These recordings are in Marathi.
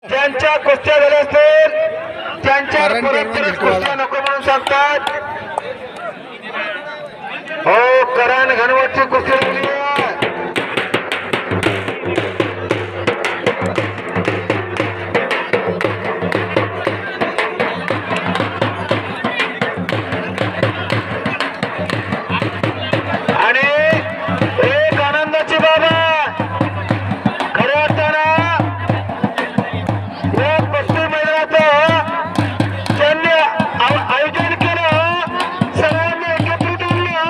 ज्यांच्या कुस्त्या झाल्या असतील त्यांच्या परत कुस्त्या नको म्हणून सांगतात. हो, करण घनवटची कुस्ती झाली आहे. आणि एक आनंदाची बाब आहे. खऱ्या अर्थानं या कुस्ती मैदानाचं ज्यांनी आयोजन केलं, सर्वांनी एकत्रित आणलं,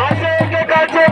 असे एकेकाचे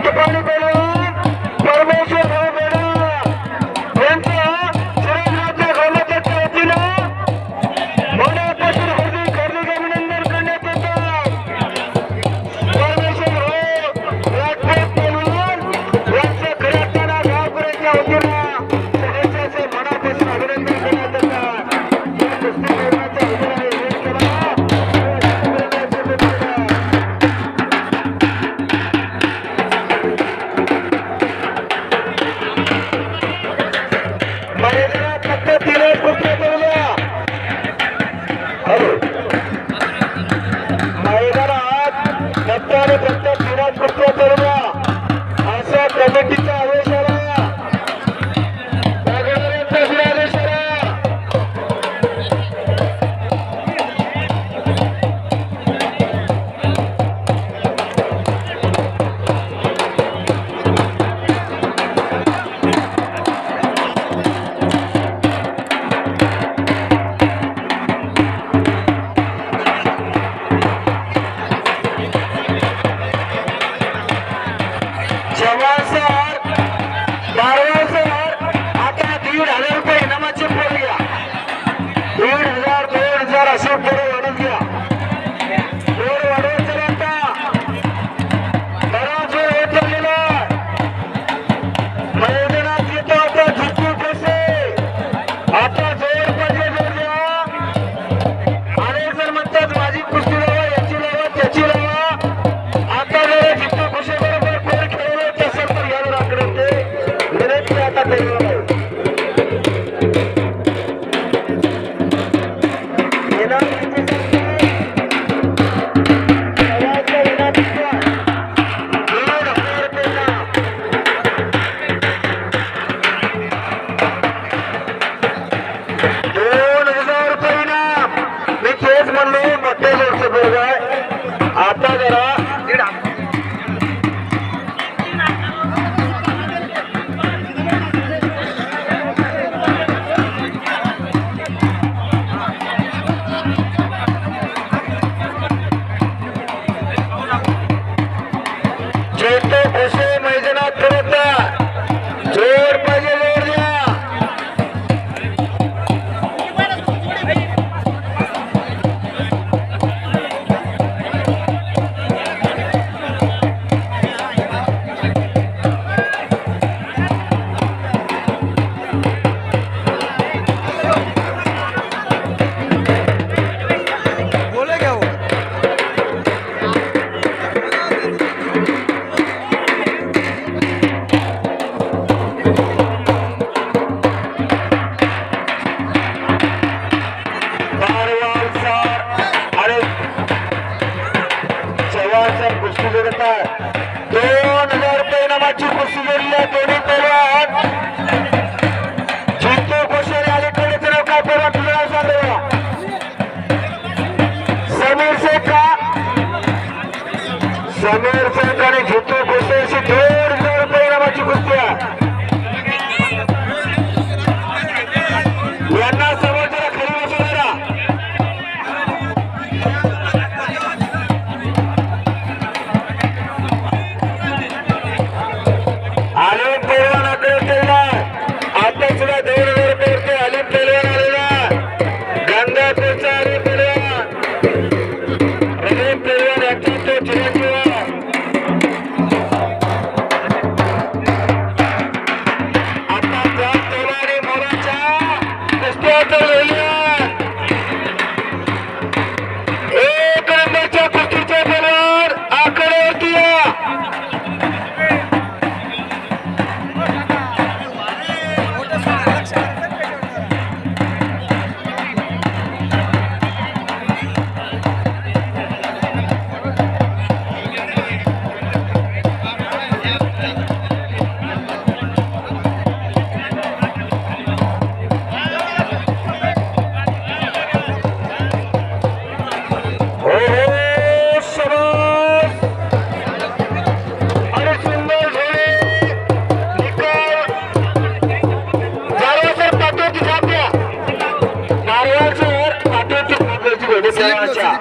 देवाच्या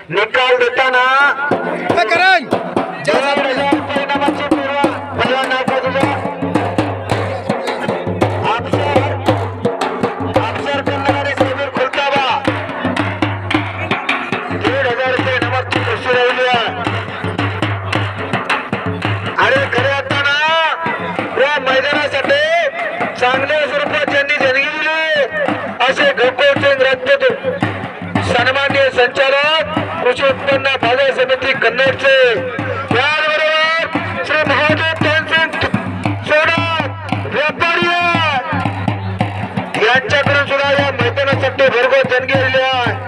निकाल देताना परिणामाची पूर्व पहिला नाव का तुझा अफसर करणारे समीर खुलताबा 1,500 रुपये नंबरची कृषी राहिली आहे आणि खरे असताना या मैदानासाठी चांगल्या स्वरूपात ज्यांनी देणगी दिली असे गोकुळ सिंग राजपूत सन्माननीय संचालक कृषी उत्पन्न बाजार समिती कन्नडचे त्याचबरोबर श्री महादेव तानसिंग सोडा व्यापारी यांच्याकडून सुद्धा या मैदानासाठी भरघोस देणगी दिली आहे